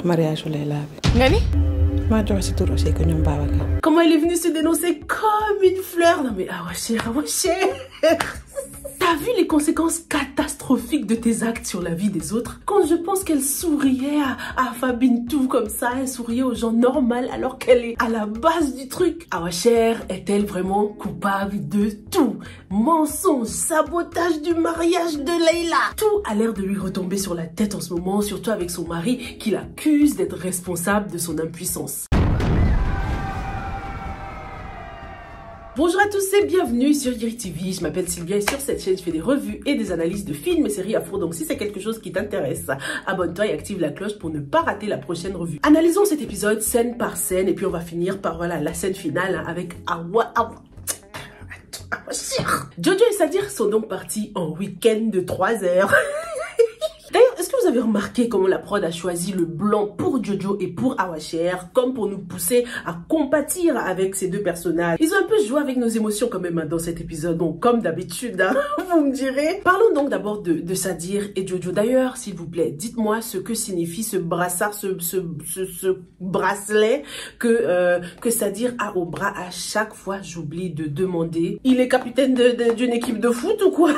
mariage Nani? Comment il est venu se dénoncer comme une fleur? Non mais ah ouais cher. T'as vu les conséquences catastrophiques de tes actes sur la vie des autres? Quand je pense qu'elle souriait à Fabine tout comme ça, elle souriait aux gens normaux alors qu'elle est à la base du truc. Ah ouais cher, est-elle vraiment coupable de tout? Mensonge, sabotage du mariage de Leila. Tout a l'air de lui retomber sur la tête en ce moment, surtout avec son mari qui l'accuse d'être responsable de son impuissance. Bonjour à tous et bienvenue sur Yiri TV, je m'appelle Sylvia et sur cette chaîne je fais des revues et des analyses de films et séries afro, donc si c'est quelque chose qui t'intéresse, abonne-toi et active la cloche pour ne pas rater la prochaine revue. Analysons cet épisode scène par scène et puis on va finir par voilà la scène finale avec Awa. Jojo et Sadir sont donc partis en week-end de 3 heures. D'ailleurs, est-ce que vous avez remarqué comment la prod a choisi le blanc pour Jojo et pour Awacher, comme pour nous pousser à compatir avec ces deux personnages? Ils ont un peu joué avec nos émotions quand même dans cet épisode, donc comme d'habitude, hein, vous me direz. Parlons donc d'abord de Sadir et Jojo. D'ailleurs, s'il vous plaît, dites-moi ce que signifie ce brassard, ce bracelet que Sadir a au bras. À chaque fois, j'oublie de demander. Il est capitaine d'une équipe de foot ou quoi?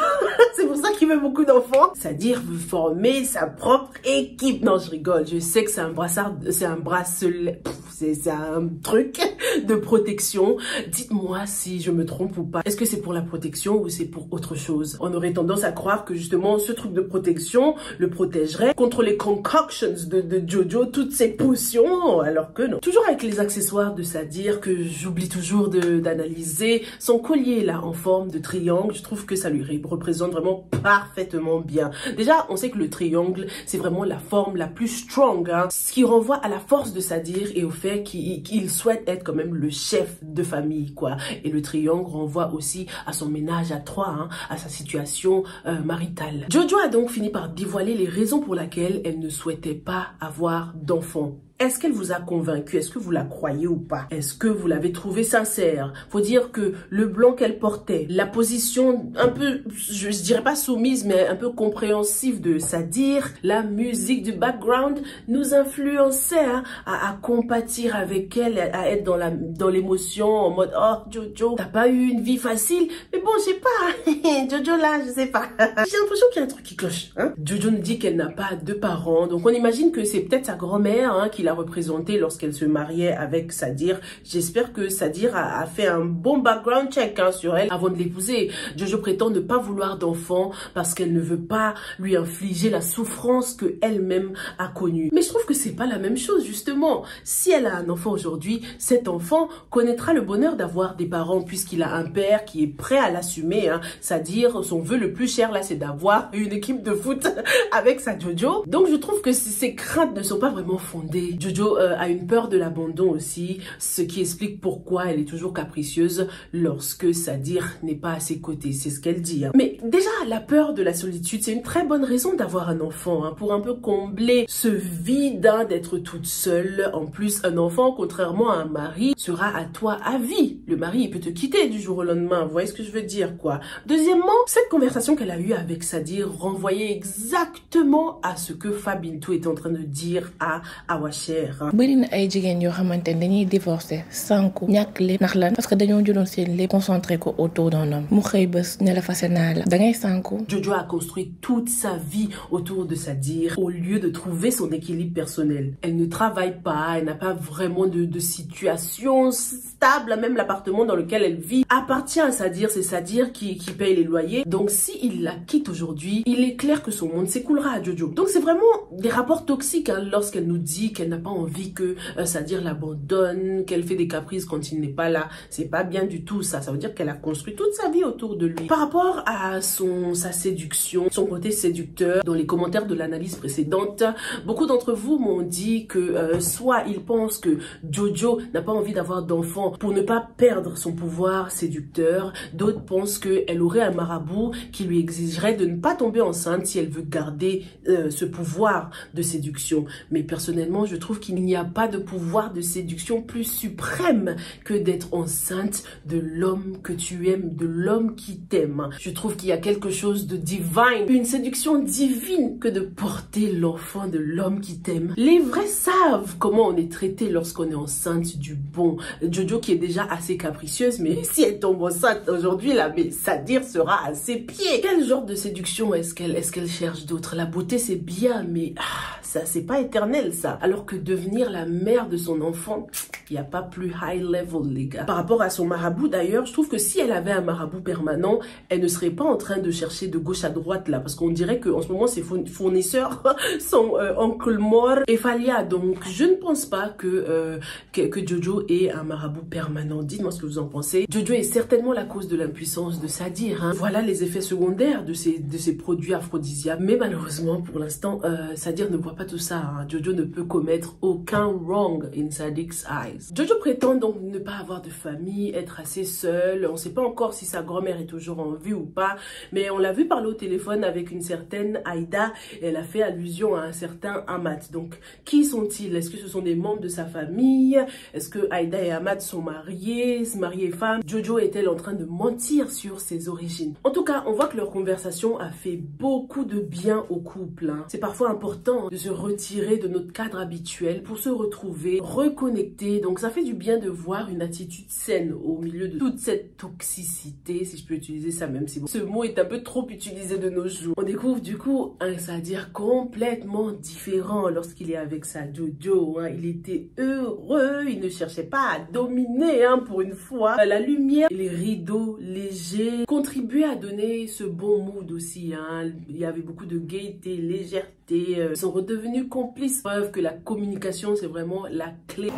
C'est pour ça qu'il veut beaucoup d'enfants. Sadir veut former sa propre équipe. Non, je rigole. Je sais que c'est un brassard, c'est un bracelet, c'est un truc de protection. Dites-moi si je me trompe ou pas. Est-ce que c'est pour la protection ou c'est pour autre chose? On aurait tendance à croire que justement ce truc de protection le protégerait contre les concoctions de Jojo, toutes ces potions, alors que non. Toujours avec les accessoires de Sadir que j'oublie toujours d'analyser. Son collier là en forme de triangle, je trouve que ça lui représente vraiment parfaitement bien. Déjà, on sait que le triangle, c'est vraiment la forme la plus strong, hein, ce qui renvoie à la force de Sadir et au fait qu'il souhaite être quand même le chef de famille, quoi. Et le triangle renvoie aussi à son ménage à 3, hein, à sa situation maritale. Jojo a donc fini par dévoiler les raisons pour lesquelles elle ne souhaitait pas avoir d'enfant. Est-ce qu'elle vous a convaincu? Est-ce que vous la croyez ou pas? Est-ce que vous l'avez trouvée sincère? Faut dire que le blanc qu'elle portait, la position un peu, je dirais pas soumise, mais un peu compréhensive de Sadir, la musique du background nous influençait, hein, à compatir avec elle, à être dans l'émotion, en mode « Oh Jojo, t'as pas eu une vie facile ?» Mais bon, je sais pas, Jojo là, je sais pas. J'ai l'impression qu'il y a un truc qui cloche, hein. Jojo nous dit qu'elle n'a pas de parents, donc on imagine que c'est peut-être sa grand-mère, hein, qui l'a représentée lorsqu'elle se mariait avec Sadir. J'espère que Sadir a fait un bon background check, hein, sur elle avant de l'épouser. Jojo prétend ne pas vouloir d'enfant parce qu'elle ne veut pas lui infliger la souffrance que elle-même a connue. Mais je trouve que c'est pas la même chose justement. Si elle a un enfant aujourd'hui, cet enfant connaîtra le bonheur d'avoir des parents puisqu'il a un père qui est prêt à l'assumer, hein. Sadir, son vœu le plus cher là, c'est d'avoir une équipe de foot avec sa Jojo. Donc je trouve que ces craintes ne sont pas vraiment fondées. Jojo a une peur de l'abandon aussi, ce qui explique pourquoi elle est toujours capricieuse lorsque Sadir n'est pas à ses côtés, c'est ce qu'elle dit, hein. Mais déjà, la peur de la solitude, c'est une très bonne raison d'avoir un enfant, hein, pour un peu combler ce vide, hein, d'être toute seule. En plus, un enfant, contrairement à un mari, sera à toi à vie. Le mari, il peut te quitter du jour au lendemain, vous voyez ce que je veux dire, quoi. Deuxièmement, cette conversation qu'elle a eue avec Sadir renvoyait exactement à ce que Fabintou est en train de dire à Awacher. Bëri na ay jigéen yoo xamante ne dañuy divorcer sànku ñàkk lépp ndax lan parce que dañoo jëloon seen lépp concentré ko autour d'un homme mu xëy bés ne la fase naa la dangay sànku. Jojo a construit toute sa vie autour de Sadir au lieu de trouver son équilibre personnel. Elle ne travaille pas, elle n'a pas vraiment de situation stable, même l'appartement dans lequel elle vit appartient à Sadir, c'est Sadir qui paye les loyers. Donc si il la quitte aujourd'hui, il est clair que son monde s'écoulera à Jojo. Donc c'est vraiment des rapports toxiques, hein, lorsqu'elle nous dit qu'elle n'a pas envie que Sadir l'abandonne, qu'elle fait des caprices quand il n'est pas là. C'est pas bien du tout ça. Ça veut dire qu'elle a construit toute sa vie autour de lui. Par rapport à sa séduction, son côté séducteur, dans les commentaires de l'analyse précédente, beaucoup d'entre vous m'ont dit que soit ils pensent que Jojo n'a pas envie d'avoir d'enfant pour ne pas perdre son pouvoir séducteur, d'autres pensent qu'elle aurait un marabout qui lui exigerait de ne pas tomber enceinte si elle veut garder ce pouvoir de séduction. Mais personnellement, je trouve trouve qu'il n'y a pas de pouvoir de séduction plus suprême que d'être enceinte de l'homme que tu aimes, de l'homme qui t'aime. Je trouve qu'il y a quelque chose de divine, une séduction divine que de porter l'enfant de l'homme qui t'aime. Les vrais savent comment on est traité lorsqu'on est enceinte du bon. Jojo qui est déjà assez capricieuse, mais si elle tombe enceinte aujourd'hui, là, mais Sadir sera à ses pieds. Quel genre de séduction est-ce qu'elle cherche d'autre? La beauté c'est bien, mais ça c'est pas éternel ça. Alors que devenir la mère de son enfant, il n'y a pas plus high level les gars. Par rapport à son marabout d'ailleurs, je trouve que si elle avait un marabout permanent, elle ne serait pas en train de chercher de gauche à droite là, parce qu'on dirait qu'en ce moment ses fournisseurs sont Oncle Mor et Falia. Donc je ne pense pas que Jojo ait un marabout permanent. Dites-moi ce que vous en pensez. Jojo est certainement la cause de l'impuissance de Sadir, hein. Voilà les effets secondaires de ces produits aphrodisiaques. Mais malheureusement pour l'instant, Sadir ne voit pas tout ça, hein. Jojo ne peut commettre aucun wrong in Sadir's eyes. Jojo prétend donc ne pas avoir de famille, être assez seule. On ne sait pas encore si sa grand-mère est toujours en vie ou pas, mais on l'a vu parler au téléphone avec une certaine Aïda et elle a fait allusion à un certain Ahmad. Donc qui sont-ils? Est-ce que ce sont des membres de sa famille? Est-ce que Aïda et Ahmad sont mariés et femmes? Jojo est-elle en train de mentir sur ses origines? En tout cas, on voit que leur conversation a fait beaucoup de bien au couple, hein. C'est parfois important de se retirer de notre cadre habituel pour se retrouver, reconnecter. Donc ça fait du bien de voir une attitude saine au milieu de toute cette toxicité, si je peux utiliser ça, même si bon, ce mot est un peu trop utilisé de nos jours. On découvre du coup un Sadir complètement différent lorsqu'il est avec sa Jojo, hein. Il était heureux, il ne cherchait pas à dominer, hein, pour une fois. La lumière et les rideaux légers contribuaient à donner ce bon mood aussi, hein. Il y avait beaucoup de gaieté, légèreté. Ils sont redevenus complices. Preuve que la communication c'est vraiment la clé.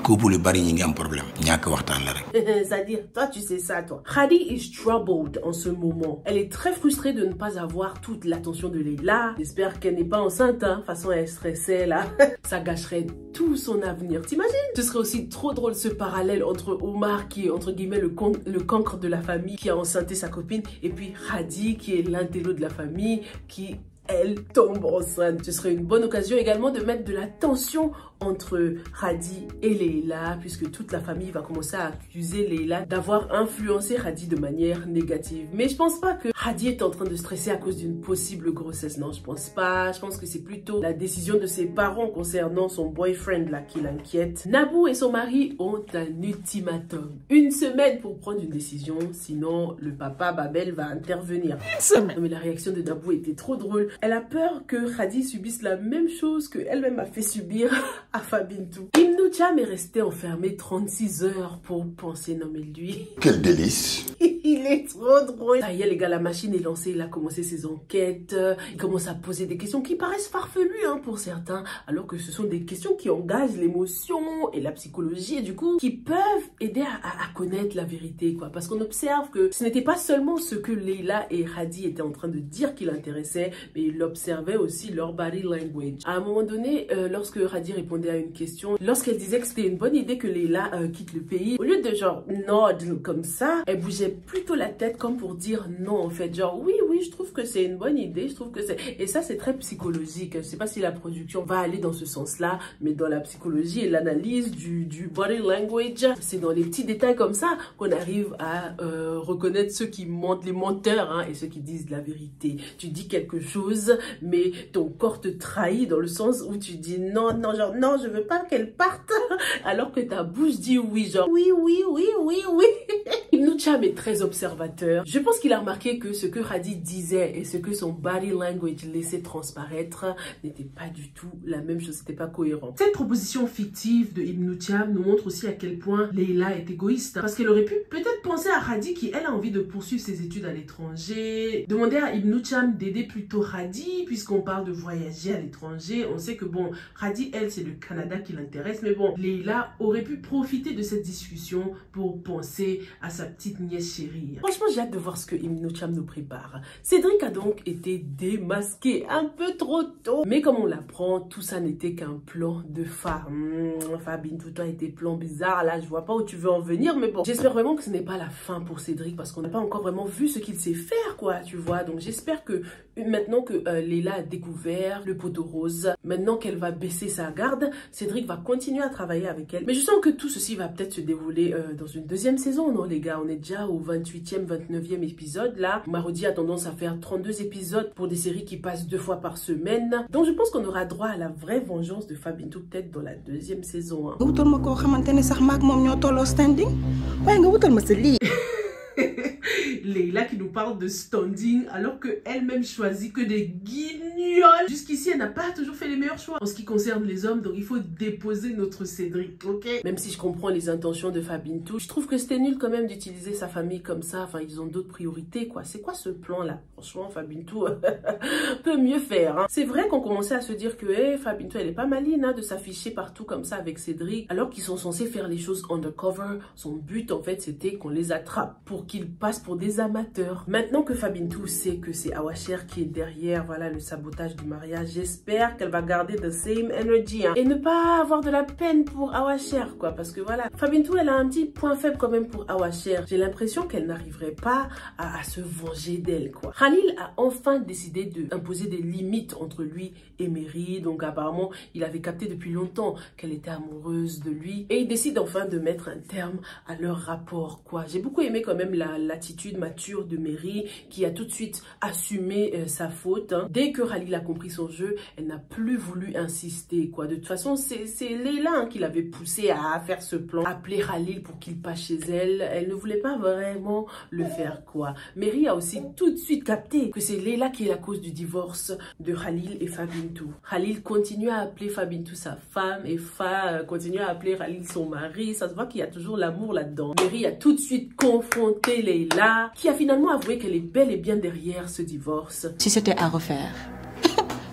C'est-à-dire, toi tu sais ça toi. Khadi is troubled en ce moment. Elle est très frustrée de ne pas avoir toute l'attention de Leila. J'espère qu'elle n'est pas enceinte, hein. De toute façon elle stressait là. Ça gâcherait tout son avenir. T'imagines? Ce serait aussi trop drôle ce parallèle entre Omar qui est entre guillemets le cancre de la famille, qui a enceinté sa copine, et puis Khadi qui est l'intello de la famille, qui elle tombe enceinte. Ce serait une bonne occasion également de mettre de la tension entre Khadi et Leila, puisque toute la famille va commencer à accuser Leila d'avoir influencé Khadi de manière négative. Mais je pense pas que Khadi est en train de stresser à cause d'une possible grossesse. Non, je pense pas. Je pense que c'est plutôt la décision de ses parents concernant son boyfriend là qui l'inquiète. Nabou et son mari ont un ultimatum. 1 semaine pour prendre une décision, sinon le papa Babel va intervenir. Non, mais la réaction de Nabou était trop drôle. Elle a peur que Khadi subisse la même chose qu'elle-même a fait subir à Fabintou. Ibn Cham est resté enfermé 36 heures pour penser. Non mais lui... Quel délice! Il est trop drôle. Ça y est les gars, la machine est lancée, il a commencé ses enquêtes, il commence à poser des questions qui paraissent farfelues, hein, pour certains, alors que ce sont des questions qui engagent l'émotion et la psychologie et du coup qui peuvent aider à connaître la vérité, quoi. Parce qu'on observe que ce n'était pas seulement ce que Leila et Khadi étaient en train de dire qui l'intéressait, mais il observait aussi leur body language. À un moment donné, lorsque Khadi répondait à une question, lorsqu'elle disait que c'était une bonne idée que Leila quitte le pays, au lieu de genre nod comme ça, elle bougeait plutôt la tête comme pour dire non en fait, genre oui je trouve que c'est une bonne idée, je trouve que c'est... Et ça c'est très psychologique, je sais pas si la production va aller dans ce sens là, mais dans la psychologie et l'analyse du body language, c'est dans les petits détails comme ça qu'on arrive à reconnaître ceux qui mentent, les menteurs, hein, et ceux qui disent la vérité. Tu dis quelque chose mais ton corps te trahit dans le sens où tu dis non genre non je veux pas qu'elle parte alors que ta bouche dit oui, genre oui Ibn Cham est très observateur. Je pense qu'il a remarqué que ce que Khadi disait et ce que son body language laissait transparaître n'était pas du tout la même chose, c'était pas cohérent. Cette proposition fictive de Ibn Cham nous montre aussi à quel point Leila est égoïste, parce qu'elle aurait pu peut-être penser à Khadi qui elle a envie de poursuivre ses études à l'étranger, demander à Ibn Cham d'aider plutôt Khadi puisqu'on parle de voyager à l'étranger. On sait que bon, Khadi elle c'est le Canada qui l'intéresse, mais bon, Leila aurait pu profiter de cette discussion pour penser à sa petite nièce chérie. Franchement j'ai hâte de voir ce que Ibn Cham nous prépare. Cédric a donc été démasqué un peu trop tôt, mais comme on l'apprend, tout ça n'était qu'un plan de femme. Fabine, tout a été plan bizarre, là je vois pas où tu veux en venir, mais bon, j'espère vraiment que ce n'est pas la fin pour Cédric, parce qu'on n'a pas encore vraiment vu ce qu'il sait faire, quoi, tu vois. Donc j'espère que Maintenant que Leila a découvert le poteau rose, maintenant qu'elle va baisser sa garde, Cédric va continuer à travailler avec elle. Mais je sens que tout ceci va peut-être se dérouler dans une deuxième saison, non les gars? On est déjà au 28e, 29e épisode là. Marodi a tendance à faire 32 épisodes pour des séries qui passent 2 fois par semaine. Donc je pense qu'on aura droit à la vraie vengeance de Fabintou peut-être dans la deuxième saison. Leila qui nous parle de standing alors qu'elle-même choisit que des guignols. Jusqu'ici, elle n'a pas toujours fait les meilleurs choix en ce qui concerne les hommes, donc il faut déposer notre Cédric, ok? Même si je comprends les intentions de Fabintou, je trouve que c'était nul quand même d'utiliser sa famille comme ça. Enfin, ils ont d'autres priorités, quoi. C'est quoi ce plan-là? Franchement, Fabintou peut mieux faire, hein. C'est vrai qu'on commençait à se dire que Fabintou, elle est pas maline hein, de s'afficher partout comme ça avec Cédric, alors qu'ils sont censés faire les choses undercover. Son but, en fait, c'était qu'on les attrape pour qu'ils passent pour des amateurs. Maintenant que Fabintou sait que c'est Awacher qui est derrière, voilà, le sabotage du mariage, j'espère qu'elle va garder the same energy hein, et ne pas avoir de la peine pour Awacher, quoi, parce que voilà, Fabintou, elle a un petit point faible quand même pour Awacher. J'ai l'impression qu'elle n'arriverait pas à se venger d'elle, quoi. Khalil a enfin décidé d'imposer des limites entre lui et Mary, donc apparemment, il avait capté depuis longtemps qu'elle était amoureuse de lui et il décide enfin de mettre un terme à leur rapport, quoi. J'ai beaucoup aimé quand même l'attitude mature de Mary qui a tout de suite assumé sa faute. Hein. Dès que Khalil a compris son jeu, elle n'a plus voulu insister, quoi. De toute façon, c'est Leila hein, qui l'avait poussé à faire ce plan, appeler Khalil pour qu'il passe chez elle. Elle ne voulait pas vraiment le faire, quoi. Mary a aussi tout de suite capté que c'est Leila qui est la cause du divorce de Khalil et Fabintou. Khalil continue à appeler Fabintou sa femme et continue à appeler Khalil son mari. Ça se voit qu'il y a toujours l'amour là-dedans. Mary a tout de suite confronté Leila, qui a finalement avoué qu'elle est bel et bien derrière ce divorce. Si c'était à refaire,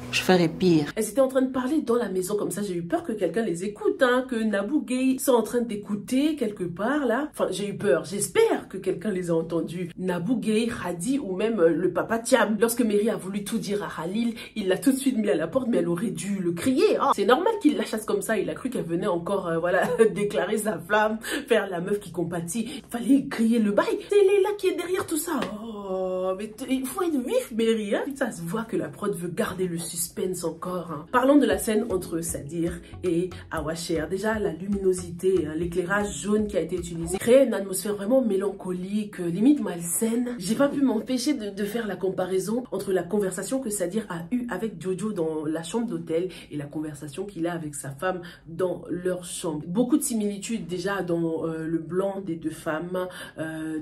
je ferais pire. Elles étaient en train de parler dans la maison comme ça. J'ai eu peur que quelqu'un les écoute, hein, que Nabou Gay soit en train d'écouter quelque part là. Enfin, j'ai eu peur. J'espère que quelqu'un les a entendus. Nabou Gay, Hadi ou même le papa Thiam. Lorsque Mary a voulu tout dire à Khalil, il l'a tout de suite mis à la porte, mais elle aurait dû le crier. Oh, c'est normal qu'il la chasse comme ça. Il a cru qu'elle venait encore, voilà, déclarer sa flamme, faire la meuf qui compatit. Il fallait crier le bail. C'est Leila qui est derrière tout ça. Oh, mais il faut être vif, Mary, hein. Ça se voit que la prod veut garder le suspense encore. Hein. Parlons de la scène entre Sadir et Awacher. Déjà, la luminosité, hein, l'éclairage jaune qui a été utilisé crée une atmosphère vraiment mélancolique, limite malsaine. J'ai pas pu m'empêcher de faire la comparaison entre la conversation que Sadir a eue avec Jojo dans la chambre d'hôtel et la conversation qu'il a avec sa femme dans leur chambre. Beaucoup de similitudes déjà dans le blanc des deux femmes,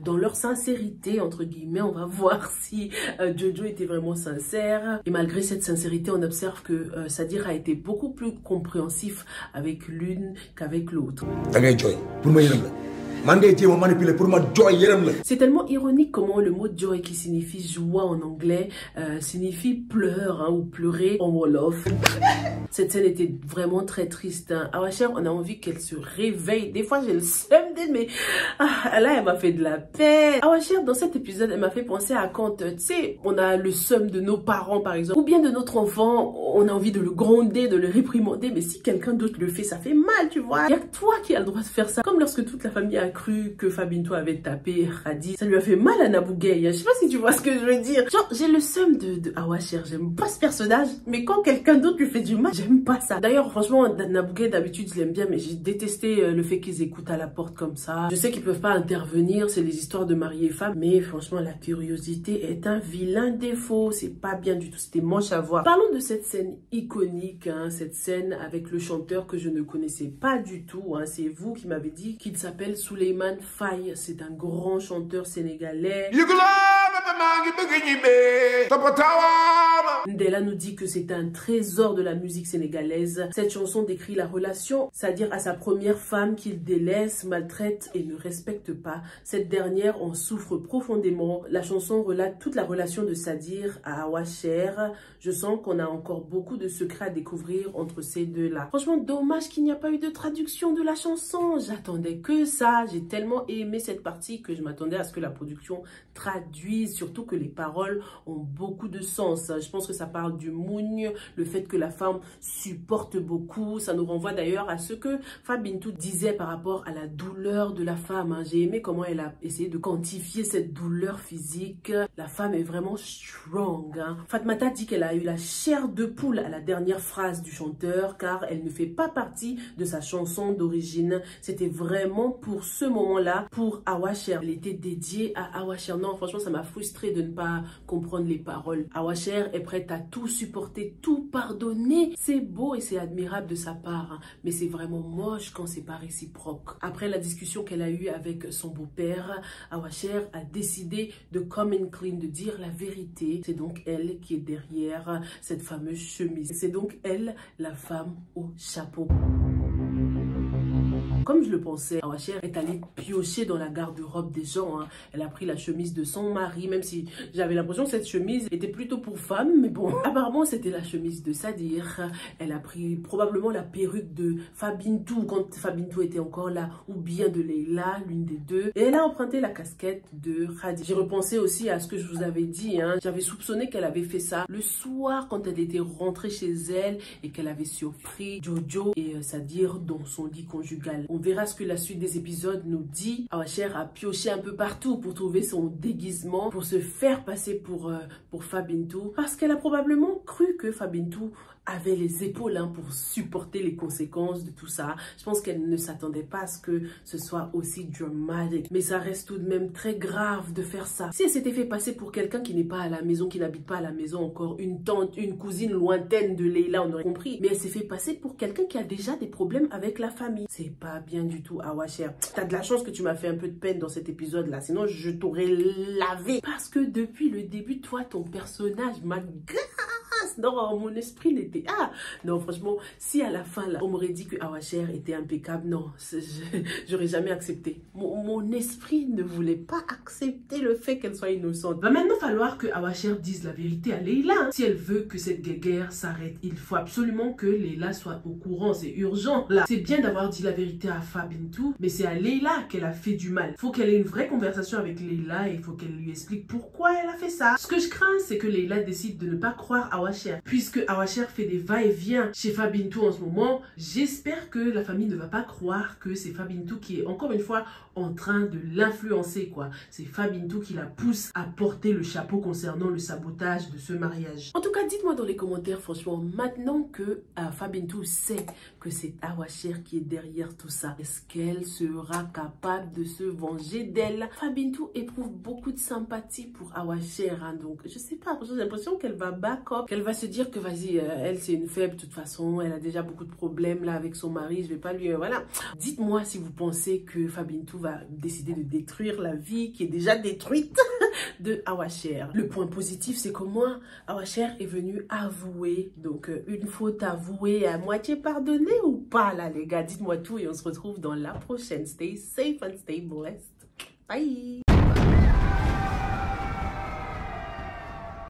dans leur sincérité, entre guillemets. On va voir si Jojo était vraiment sincère. Et malgré cette sincérité, on observe que Sadir a été beaucoup plus compréhensif avec l'une qu'avavec l'autre. C'est tellement ironique comment le mot joy qui signifie joie en anglais signifie pleurs hein, ou pleurer en wolof. Cette scène était vraiment très triste. Hein. Awacher, on a envie qu'elle se réveille. Des fois, j'ai le seum d'elle, mais là, elle m'a fait de la peine. Awacher, dans cet épisode, elle m'a fait penser à quand, tu sais, on a le seum de nos parents, par exemple, ou bien de notre enfant, on a envie de le gronder, de le réprimander, mais si quelqu'un d'autre le fait, ça fait mal, tu vois. Il n'y a que toi qui as le droit de faire ça. Comme lorsque toute la famille a cru que Fabintou avait tapé Hadi, ça lui a fait mal à Nabou Gay. Je sais pas si tu vois ce que je veux dire. Genre, j'ai le seum de Awacher. J'aime pas ce personnage, mais quand quelqu'un d'autre lui fait du mal, j'aime pas ça. D'ailleurs, franchement, Nabou Gay, d'habitude, je l'aime bien, mais j'ai détesté le fait qu'ils écoutent à la porte comme ça. Je sais qu'ils peuvent pas intervenir, c'est les histoires de mari et femme, mais franchement, la curiosité est un vilain défaut. C'est pas bien du tout, c'était moche à voir. Parlons de cette scène iconique, hein, cette scène avec le chanteur que je ne connaissais pas du tout. Hein. C'est vous qui m'avez dit qu'il s'appelle Souleymane Faye. C'est un grand chanteur sénégalais. Ndella nous dit que c'est un trésor de la musique sénégalaise. Cette chanson décrit la relation, c'est-à-dire à sa première femme qu'il délaisse, maltraite et ne respecte pas. Cette dernière en souffre profondément. La chanson relate toute la relation de Sadir à Awacher. Je sens qu'on a encore beaucoup de secrets à découvrir entre ces deux-là. Franchement, dommage qu'il n'y a pas eu de traduction de la chanson. J'attendais que ça. J'ai tellement aimé cette partie que je m'attendais à ce que la production traduise sur surtout que les paroles ont beaucoup de sens. Je pense que ça parle du mougne, le fait que la femme supporte beaucoup. Ça nous renvoie d'ailleurs à ce que Fabintou disait par rapport à la douleur de la femme. J'ai aimé comment elle a essayé de quantifier cette douleur physique. La femme est vraiment strong. Fatmata dit qu'elle a eu la chair de poule à la dernière phrase du chanteur car elle ne fait pas partie de sa chanson d'origine. C'était vraiment pour ce moment-là, pour Awacher. Elle était dédiée à Awacher. Non, franchement, ça m'a frustrée de ne pas comprendre les paroles. Awacher est prête à tout supporter, tout pardonner. C'est beau et c'est admirable de sa part, mais c'est vraiment moche quand c'est pas réciproque. Après la discussion qu'elle a eue avec son beau-père, Awacher a décidé de come clean, de dire la vérité. C'est donc elle qui est derrière cette fameuse chemise. C'est donc elle, la femme au chapeau. Comme je le pensais, Awacher est allée piocher dans la garde-robe des gens. Elle a pris la chemise de son mari, même si j'avais l'impression que cette chemise était plutôt pour femme. Mais bon, apparemment c'était la chemise de Sadir. Elle a pris probablement la perruque de Fabintou quand Fabintou était encore là, ou bien de Leila, l'une des deux. Et elle a emprunté la casquette de Khadi. J'ai repensé aussi à ce que je vous avais dit. J'avais soupçonné qu'elle avait fait ça le soir quand elle était rentrée chez elle et qu'elle avait surpris Jojo et Sadir dans son lit conjugal. On verra ce que la suite des épisodes nous dit. Awacher a pioché un peu partout pour trouver son déguisement, pour se faire passer pour Fabintou, parce qu'elle a probablement cru que Fabintou avait les épaules pour supporter les conséquences de tout ça. Je pense qu'elle ne s'attendait pas à ce que ce soit aussi dramatique. Mais ça reste tout de même très grave de faire ça. Si elle s'était fait passer pour quelqu'un qui n'est pas à la maison, qui n'habite pas à la maison, encore une tante, une cousine lointaine de Leila, on aurait compris. Mais elle s'est fait passer pour quelqu'un qui a déjà des problèmes avec la famille. C'est pas bien du tout, Awacher. T'as de la chance que tu m'as fait un peu de peine dans cet épisode-là. Sinon, je t'aurais lavé. Parce que depuis le début, toi, ton personnage m'agace. Non, mon esprit n'était... non, franchement, si à la fin, là, on m'aurait dit que Awacher était impeccable, non, j'aurais jamais accepté. Mon esprit ne voulait pas accepter le fait qu'elle soit innocente. Va maintenant falloir que Awacher dise la vérité à Leila. Si elle veut que cette guerre s'arrête, il faut absolument que Leila soit au courant. C'est urgent, là. C'est bien d'avoir dit la vérité à Fabintou, mais c'est à Leila qu'elle a fait du mal. Il faut qu'elle ait une vraie conversation avec Leila et il faut qu'elle lui explique pourquoi elle a fait ça. Ce que je crains, c'est que Leila décide de ne pas croire Awacher. Puisque Awacher fait des va-et-vient chez Fabintou en ce moment, j'espère que la famille ne va pas croire que c'est Fabintou qui est encore une fois en train de l'influencer, quoi. C'est Fabintou qui la pousse à porter le chapeau concernant le sabotage de ce mariage. En tout cas, dites-moi dans les commentaires, franchement, maintenant que Fabintou sait que c'est Awacher qui est derrière tout ça, est-ce qu'elle sera capable de se venger d'elle? Fabintou éprouve beaucoup de sympathie pour Awacher, donc je sais pas, j'ai l'impression qu'elle va back up, qu'elle va se dire que vas-y, elle c'est une faible de toute façon, elle a déjà beaucoup de problèmes là avec son mari, je vais pas lui... voilà. Dites-moi si vous pensez que Fabintou va décider de détruire la vie qui est déjà détruite de Awacher. Le point positif, c'est qu'au moins Awacher est venu avouer, donc une faute avouée à moitié pardonnée ou pas là les gars, dites-moi tout et on se retrouve dans la prochaine. Stay safe and stay blessed. Bye.